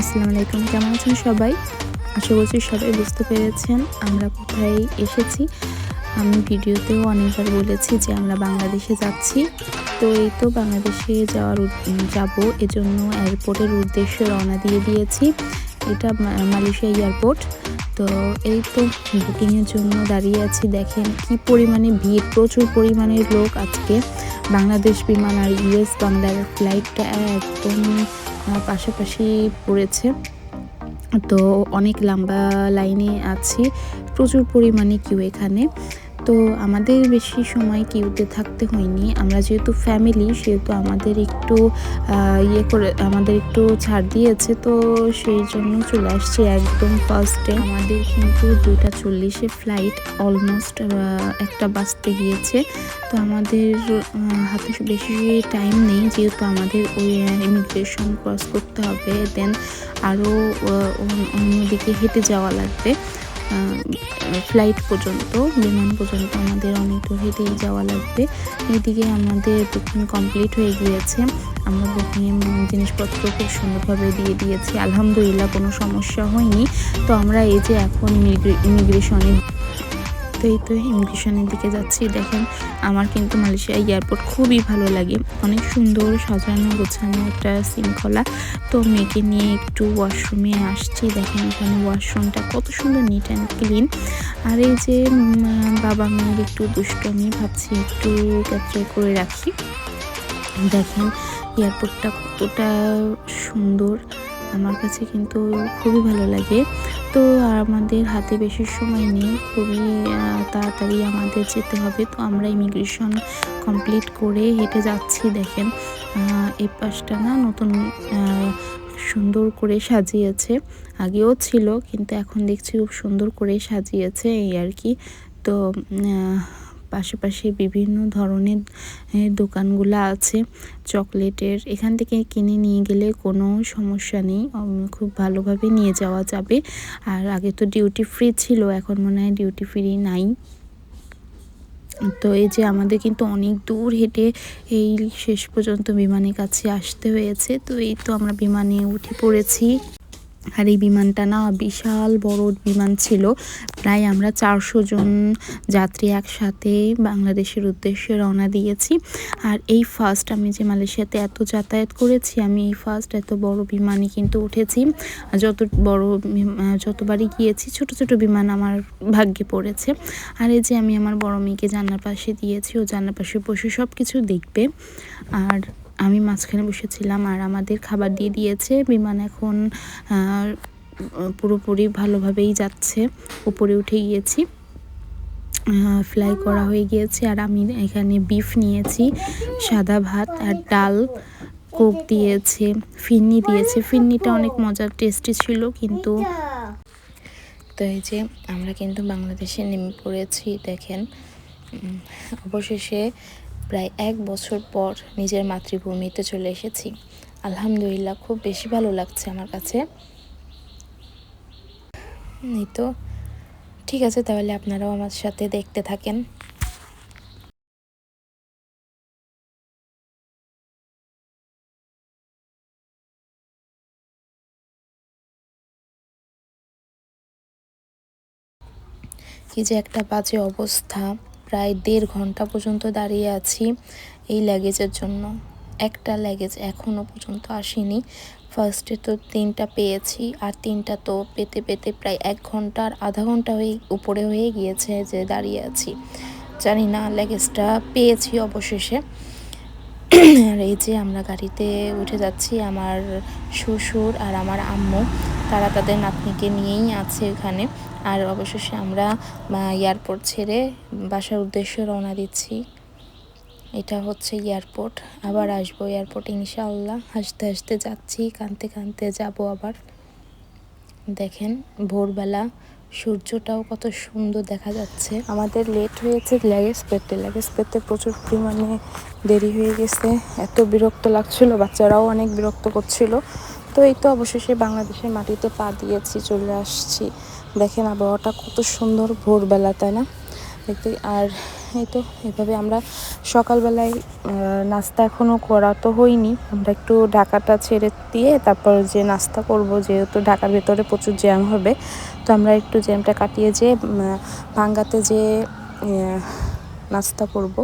আসসালামু আলাইকুম, কেমন আছেন সবাই? আশা করছি সবাই বুঝতে পেরেছেন আমরা কোথায় এসেছি। আমি ভিডিওতেও অনেকবার বলেছি যে আমরা বাংলাদেশে যাচ্ছি। তো এই তো বাংলাদেশে যাব, এজন্য এয়ারপোর্টের উদ্দেশ্যে রওনা দিয়ে দিয়েছি। এটা মালয়েশিয়া এয়ারপোর্ট। তো এই তো বুকিংয়ের জন্য দাঁড়িয়ে আছি। দেখেন কি পরিমাণে ভিড়, প্রচুর পরিমাণে লোক আজকে। বাংলাদেশ বিমান আর ইউএস বাংলার ফ্লাইটটা একদম পাশাপাশি পড়েছে। তো অনেক লম্বা লাইনে আছি, প্রচুর পরিমাণে কিউ এখানে। তো আমাদের বেশি সময় কিউতে থাকতে হয়নি, আমরা যেহেতু ফ্যামিলি সেহেতু আমাদের একটু ছাড় দিয়েছে, তো সেই জন্য চলে আসছি একদম ফার্স্টে। আমাদের কিন্তু 2:40 ফ্লাইট, অলমোস্ট 1টা বাজতে গিয়েছে। তো আমাদের হাতে বেশি টাইম নেই, যেহেতু আমাদের ওই ইমিগ্রেশন ক্রস করতে হবে, দেন আরও অন্যদিকে হেঁটে যাওয়া লাগবে। ফ্লাইট পর্যন্ত, বিমান পর্যন্ত আমাদের অনেক দূর হেঁটেই যাওয়া লাগবে। এদিকে আমাদের বুকিং কমপ্লিট হয়ে গিয়েছে। আমরা বুকিংয়ে জিনিসপত্র খুব সুন্দরভাবে দিয়ে দিয়েছি, আলহামদুলিল্লাহ কোনো সমস্যা হয়নি। তো আমরা এই যে এখন ইমিগ্রেশনের দিকে যাচ্ছি। দেখেন আমার কিন্তু মালয়েশিয়া এয়ারপোর্ট খুবই ভালো লাগে, অনেক সুন্দর সাজানো গোছানো একটা শৃঙ্খলা। তো মেয়েকে নিয়ে একটু ওয়াশরুমে আসছি। দেখেন এখানে ওয়াশরুমটা কত সুন্দর, নিট অ্যান্ড ক্লিন। আর এই যে বাবা মেয়ের একটু দুষ্টমি, ভাবছি একটু ক্যাপচার করে রাখি। দেখেন এয়ারপোর্টটা কতটা সুন্দর, আমার কাছে কিন্তু খুবই ভালো লাগে। তো আমাদের হাতে বেশি সময় নেই, খুবই তাড়াতাড়ি আমাদের যেতে হবে। তো আমরা ইমিগ্রেশন কমপ্লিট করে হেঁটে যাচ্ছি। দেখেন এই পাশটা না নতুন সুন্দর করে সাজিয়েছে, আগেও ছিল কিন্তু এখন দেখছি খুব সুন্দর করে সাজিয়েছে, এই আর কি। তো পাশাপাশি বিভিন্ন ধরনের দোকানগুলো আছে চকলেটের, এখান থেকে কিনে নিয়ে গেলে কোনো সমস্যা নেই, খুব ভালোভাবে নিয়ে যাওয়া যাবে। আর আগে তো ডিউটি ফ্রি ছিল, এখন মনে হয় ডিউটি ফ্রি নাই। তো এই যে আমাদের কিন্তু অনেক দূর হেঁটে এই শেষ পর্যন্ত বিমানের কাছে আসতে হয়েছে। তো এই তো আমরা বিমানে উঠে পড়েছি। আর এই বিমানটা না বিশাল বড় বিমান ছিল, প্রায় আমরা 400 জন যাত্রী একসাথে বাংলাদেশের উদ্দেশ্যে রওনা দিয়েছি। আর এই ফার্স্ট আমি যে মালয়েশিয়াতে এত যাতায়াত করেছি, আমি এই ফার্স্ট এত বড় বিমানে কিন্তু উঠেছি। যতবারই গিয়েছি ছোট ছোট বিমান আমার ভাগ্যে পড়েছে। আর এই যে আমি আমার বড় মেয়েকে জানলার পাশে দিয়েছি, ও জানলার পাশে বসে সব কিছু দেখবে, আর আমি মাঝখানে বসেছিলাম। আর আমাদের খাবার দিয়ে দিয়েছে। বিমান এখন পুরোপুরি ভালোভাবেই যাচ্ছে, উপরে উঠে গিয়েছি, ফ্লাই করা হয়ে গিয়েছে। আর আমি এখানে বিফ নিয়েছি, সাদা ভাত আর ডাল, কোক দিয়েছে, ফিন্নি দিয়েছে। ফিন্নিটা অনেক মজার টেস্টি ছিল কিন্তু। তো এই যে আমরা কিন্তু বাংলাদেশে নেমে পড়েছি। দেখেন অবশেষে প্রায় 1 বছর পর নিজের মাতৃভূমিতে চলে এসেছি, আলহামদুলিল্লাহ খুব বেশি ভালো লাগছে আমার কাছে। এই তো ঠিক আছে, তাহলে আপনারাও আমার সাথে দেখতে থাকেন। কি যে একটা বাজে অবস্থা, প্রায় 1.5 ঘন্টা পর্যন্ত দাঁড়িয়ে আছি এই লাগেজের জন্য। একটা লাগেজ এখনও পর্যন্ত আসেনি। ফার্স্টে তো 3টা পেয়েছি, আর 3টা তো পেতে পেতে প্রায় 1 ঘন্টা আর আধা ঘন্টা উপরে হয়ে গিয়েছে যে দাঁড়িয়ে আছি। জানি না লাগেজটা পেয়েছি অবশেষে। আর এই যে আমরা গাড়িতে উঠে যাচ্ছি, আমার শ্বশুর আর আমার আম্মু, তারা তাদের নাতনিকে নিয়েই আছে এখানে। আর অবশেষে আমরা এয়ারপোর্ট ছেড়ে বাসার উদ্দেশ্যে রওনা দিচ্ছি। এটা হচ্ছে এয়ারপোর্ট, আবার আসবো এয়ারপোর্টে ইনশাআল্লাহ। হাসতে হাসতে যাচ্ছি, কাঁদতে কাঁদতে যাব আবার। দেখেন ভোরবেলা সূর্যটাও কত সুন্দর দেখা যাচ্ছে। আমাদের লেট হয়েছে লাগেজ পেতে প্রচুর পরিমাণে দেরি হয়ে গেছে, এত বিরক্ত লাগছিল, বাচ্চারাও অনেক বিরক্ত করছিল। তো এই তো অবশেষে বাংলাদেশের মাটিতে পা দিয়েছি, চলে আসছি। দেখেন আবহাওয়াটা কত সুন্দর ভোরবেলা, তাই না? দেখতে। আর এই তো এভাবে আমরা সকালবেলায় নাস্তা এখনও করা তো হয়নি, আমরা একটু ঢাকাটা ছেড়ে দিয়ে তারপর যে নাস্তা করব, যেহেতু ঢাকার ভেতরে প্রচুর জ্যাম হবে। তো আমরা একটু জ্যামটা কাটিয়ে যেয়ে ভাঙ্গাতে যেয়ে নাস্তা করব।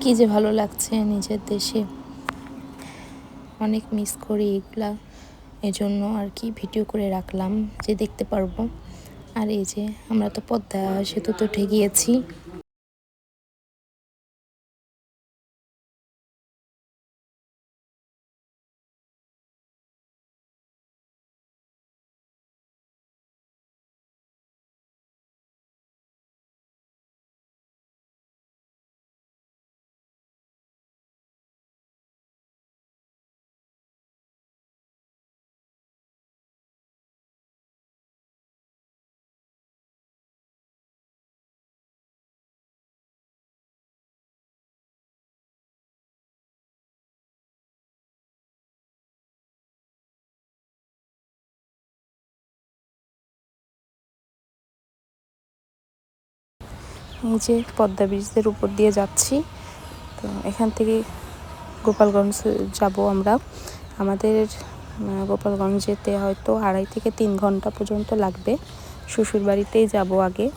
কি যে ভালো লাগছে নিজের দেশে, অনেক মিস করি এগুলা, এজন্য আর কি ভিডিও করে রাখলাম যে দেখতে পারবো। আর এই যে আমরা তো পদ্মা সেতুতে উঠে গিয়েছি। এই যে পদ্মা ব্রিজের উপর দিয়ে যাচ্ছি। তো এখান থেকে গোপালগঞ্জ যাব আমরা। আমাদের গোপালগঞ্জ যেতে হয়তো 2.5 থেকে 3 ঘন্টা পর্যন্ত লাগবে। শ্বশুর বাড়িতেই যাব আগে।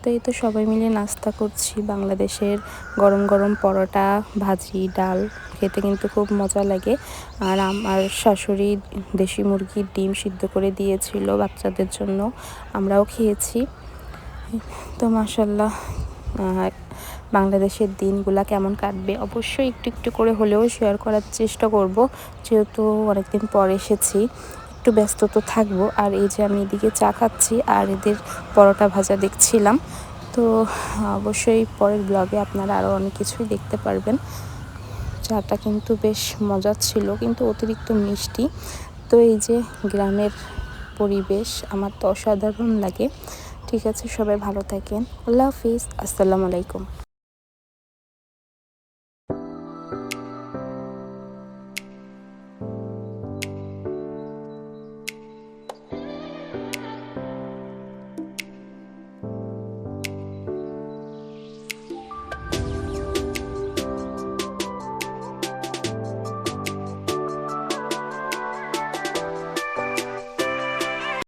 তো এই তো সবাই মিলে নাস্তা করছি। বাংলাদেশের গরম গরম পরোটা, ভাজি, ডাল খেতে কিন্তু খুব মজা লাগে। আর আমার শাশুড়ি দেশি মুরগির ডিম সিদ্ধ করে দিয়েছিল বাচ্চাদের জন্য, আমরাও খেয়েছি। তো মাশাল্লাহ, বাংলাদেশের দিনগুলা কেমন কাটবে অবশ্যই একটু একটু করে হলেও শেয়ার করার চেষ্টা করব, যেহেতু অনেকদিন পর এসেছি, একটু ব্যস্ত তো থাকবো। আর এই যে আমি এদিকে চা খাচ্ছি আর এদের পরোটা ভাজা দেখছিলাম। তো অবশ্যই পরের ব্লগে আপনারা আরও অনেক কিছুই দেখতে পারবেন। চাটা কিন্তু বেশ মজা ছিল, কিন্তু অতিরিক্ত মিষ্টি। তো এই যে গ্রামের পরিবেশ আমার তো অসাধারণ লাগে। ঠিক আছে, সবাই ভালো থাকেন। আল্লাহ হাফিজ, আসসালামু আলাইকুম।